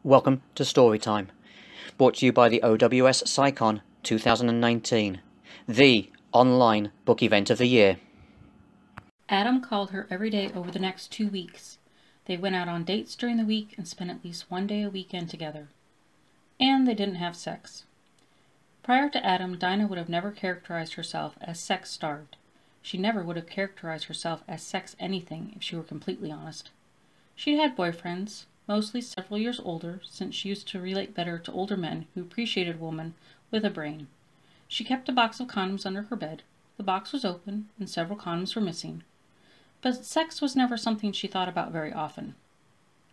Welcome to Storytime, brought to you by the OWSCyCon2019, the online book event of the year. Adam called her every day over the next 2 weeks. They went out on dates during the week and spent at least one day a weekend together. And they didn't have sex. Prior to Adam, Dinah would have never characterized herself as sex-starved. She never would have characterized herself as sex anything if she were completely honest. She'd had boyfriends, mostly several years older, since she used to relate better to older men who appreciated a woman with a brain. She kept a box of condoms under her bed. The box was open, and several condoms were missing. But sex was never something she thought about very often.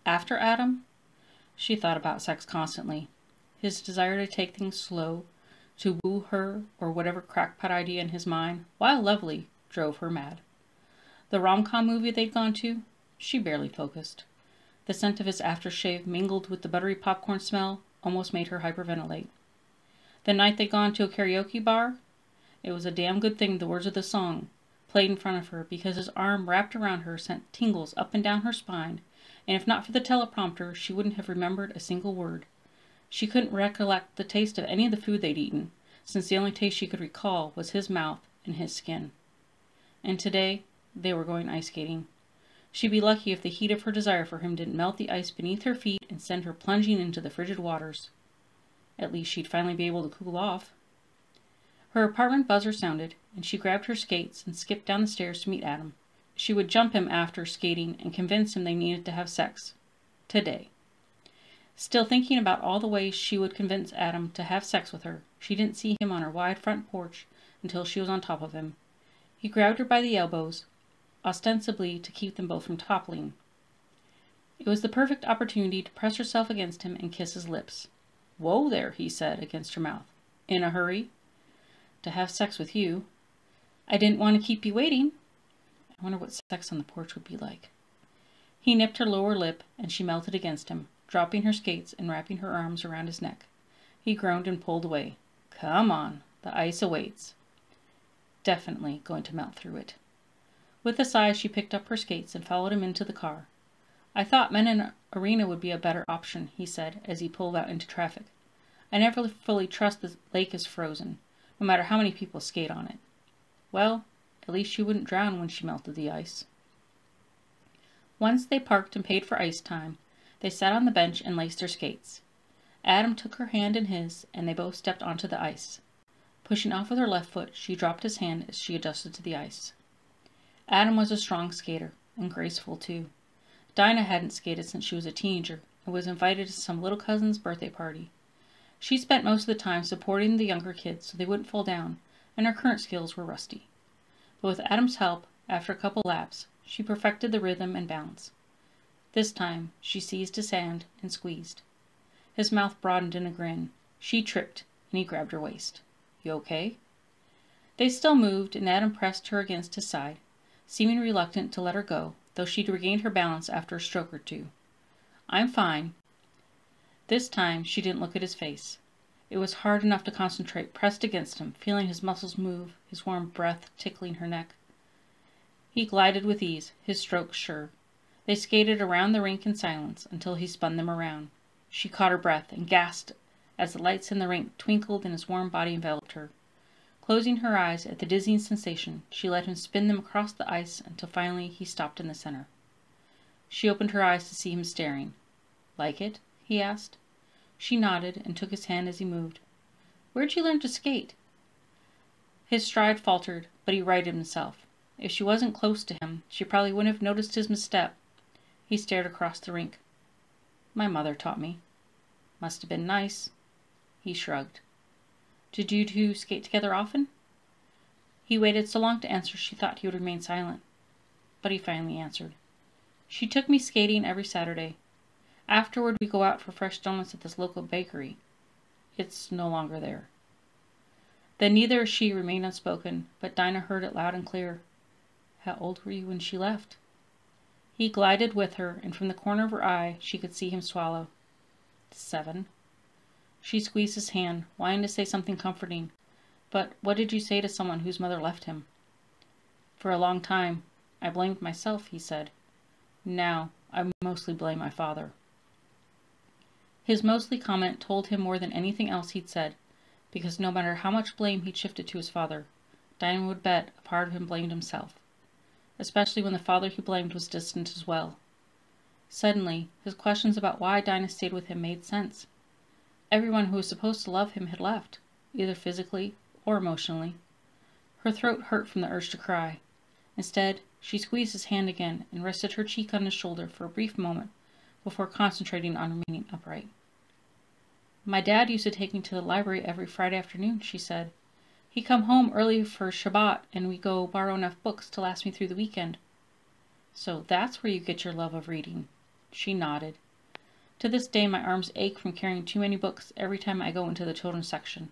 After Adam, she thought about sex constantly. His desire to take things slow, to woo her, or whatever crackpot idea in his mind, while lovely, drove her mad. The rom-com movie they'd gone to, she barely focused. The scent of his aftershave mingled with the buttery popcorn smell almost made her hyperventilate. The night they'd gone to a karaoke bar, it was a damn good thing the words of the song played in front of her, because his arm wrapped around her sent tingles up and down her spine, and if not for the teleprompter, she wouldn't have remembered a single word. She couldn't recollect the taste of any of the food they'd eaten, since the only taste she could recall was his mouth and his skin. And today, they were going ice skating. She'd be lucky if the heat of her desire for him didn't melt the ice beneath her feet and send her plunging into the frigid waters. At least she'd finally be able to cool off. Her apartment buzzer sounded, and she grabbed her skates and skipped down the stairs to meet Adam. She would jump him after skating and convince him they needed to have sex. Today. Still thinking about all the ways she would convince Adam to have sex with her, she didn't see him on her wide front porch until she was on top of him. He grabbed her by the elbows, ostensibly to keep them both from toppling. It was the perfect opportunity to press herself against him and kiss his lips. "Whoa there," he said against her mouth. "In a hurry?" "To have sex with you." "I didn't want to keep you waiting." I wonder what sex on the porch would be like. He nipped her lower lip, and she melted against him, dropping her skates and wrapping her arms around his neck. He groaned and pulled away. "Come on, the ice awaits." Definitely going to melt through it. With a sigh, she picked up her skates and followed him into the car. "I thought men in an arena would be a better option," he said as he pulled out into traffic. "I never fully trust the lake is frozen, no matter how many people skate on it." Well, at least she wouldn't drown when she melted the ice. Once they parked and paid for ice time, they sat on the bench and laced their skates. Adam took her hand in his, and they both stepped onto the ice. Pushing off with her left foot, she dropped his hand as she adjusted to the ice. Adam was a strong skater, and graceful too. Dinah hadn't skated since she was a teenager, and was invited to some little cousin's birthday party. She spent most of the time supporting the younger kids so they wouldn't fall down, and her current skills were rusty. But with Adam's help, after a couple laps, she perfected the rhythm and balance. This time, she seized his hand and squeezed. His mouth broadened in a grin. She tripped, and he grabbed her waist. "You okay?" They still moved, and Adam pressed her against his side, seeming reluctant to let her go, though she'd regained her balance after a stroke or two. "I'm fine." This time, she didn't look at his face. It was hard enough to concentrate, pressed against him, feeling his muscles move, his warm breath tickling her neck. He glided with ease, his strokes sure. They skated around the rink in silence until he spun them around. She caught her breath and gasped as the lights in the rink twinkled and his warm body enveloped her. Closing her eyes at the dizzying sensation, she let him spin them across the ice until finally he stopped in the center. She opened her eyes to see him staring. "Like it?" he asked. She nodded and took his hand as he moved. "Where'd you learn to skate?" His stride faltered, but he righted himself. If she wasn't close to him, she probably wouldn't have noticed his misstep. He stared across the rink. "My mother taught me." "Must have been nice." He shrugged. "Did you two skate together often?" He waited so long to answer she thought he would remain silent. But he finally answered. "She took me skating every Saturday. Afterward we go out for fresh donuts at this local bakery. It's no longer there." Then neither or she remained unspoken, but Dinah heard it loud and clear. "How old were you when she left?" He glided with her, and from the corner of her eye she could see him swallow. 7. She squeezed his hand, wanting to say something comforting. "But what did you say to someone whose mother left him?" "For a long time, I blamed myself," he said. "Now, I mostly blame my father." His mostly comment told him more than anything else he'd said, because no matter how much blame he'd shifted to his father, Dinah would bet a part of him blamed himself, especially when the father he blamed was distant as well. Suddenly, his questions about why Dinah stayed with him made sense. Everyone who was supposed to love him had left, either physically or emotionally. Her throat hurt from the urge to cry. Instead, she squeezed his hand again and rested her cheek on his shoulder for a brief moment before concentrating on remaining upright. "My dad used to take me to the library every Friday afternoon," she said. "He'd come home early for Shabbat, and we'd go borrow enough books to last me through the weekend." "So that's where you get your love of reading." She nodded. "To this day my arms ache from carrying too many books every time I go into the children's section."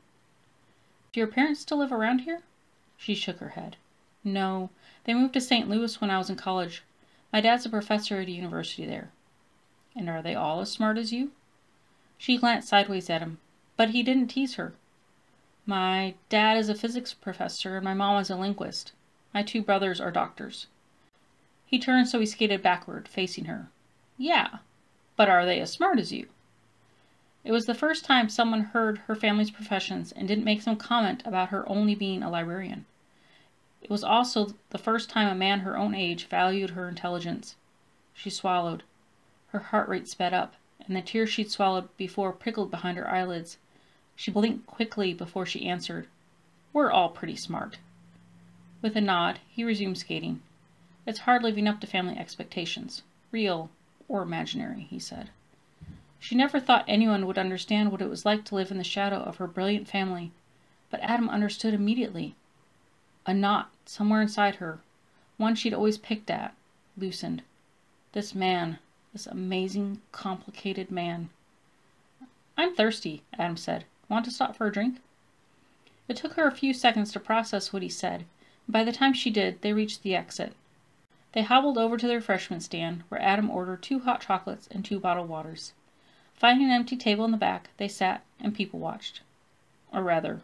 "Do your parents still live around here?" She shook her head. "No, they moved to St. Louis when I was in college. My dad's a professor at a university there." "And are they all as smart as you?" She glanced sideways at him, but he didn't tease her. "My dad is a physics professor and my mom is a linguist. My 2 brothers are doctors." He turned so he skated backward, facing her. "Yeah, but are they as smart as you?" It was the first time someone heard her family's professions and didn't make some comment about her only being a librarian. It was also the first time a man her own age valued her intelligence. She swallowed. Her heart rate sped up, and the tears she'd swallowed before prickled behind her eyelids. She blinked quickly before she answered, "We're all pretty smart." With a nod, he resumed skating. "It's hard living up to family expectations, real or imaginary," he said. She never thought anyone would understand what it was like to live in the shadow of her brilliant family, but Adam understood immediately. A knot somewhere inside her, one she'd always picked at, loosened. This man, this amazing, complicated man. "I'm thirsty," Adam said. "Want to stop for a drink?" It took her a few seconds to process what he said, and by the time she did, they reached the exit. They hobbled over to the refreshment stand, where Adam ordered 2 hot chocolates and 2 bottled waters. Finding an empty table in the back, they sat and people-watched. Or rather,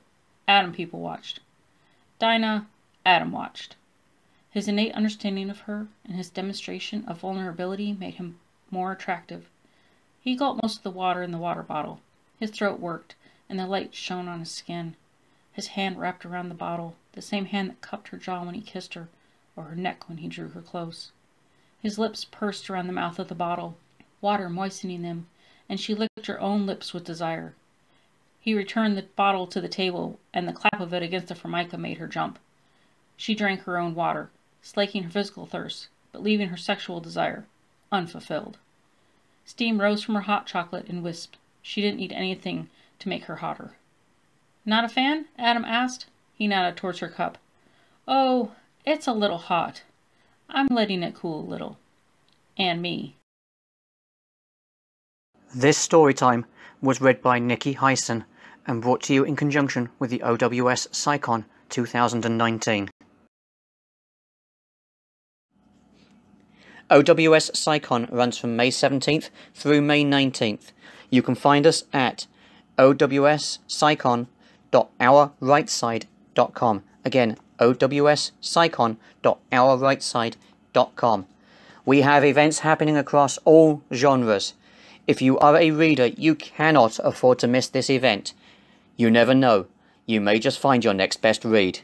Adam people-watched. Dinah, Adam watched. His innate understanding of her and his demonstration of vulnerability made him more attractive. He gulped most of the water in the water bottle. His throat worked, and the light shone on his skin. His hand wrapped around the bottle, the same hand that cupped her jaw when he kissed her, or her neck when he drew her close. His lips pursed around the mouth of the bottle, water moistening them, and she licked her own lips with desire. He returned the bottle to the table, and the clap of it against the formica made her jump. She drank her own water, slaking her physical thirst, but leaving her sexual desire unfulfilled. Steam rose from her hot chocolate and wisped. She didn't need anything to make her hotter. "Not a fan?" Adam asked. He nodded towards her cup. "Oh, it's a little hot. I'm letting it cool a little. And me." This story time was read by Nikki, Hyson, and brought to you in conjunction with the OWSCyCon 2019. OWSCyCon runs from May 17th through May 19th. You can find us at OWSCyCon.OurRightSide.com. Again, OWSCyCon.OurRightSide.com. We have events happening across all genres. If you are a reader, you cannot afford to miss this event. You never know. You may just find your next best read.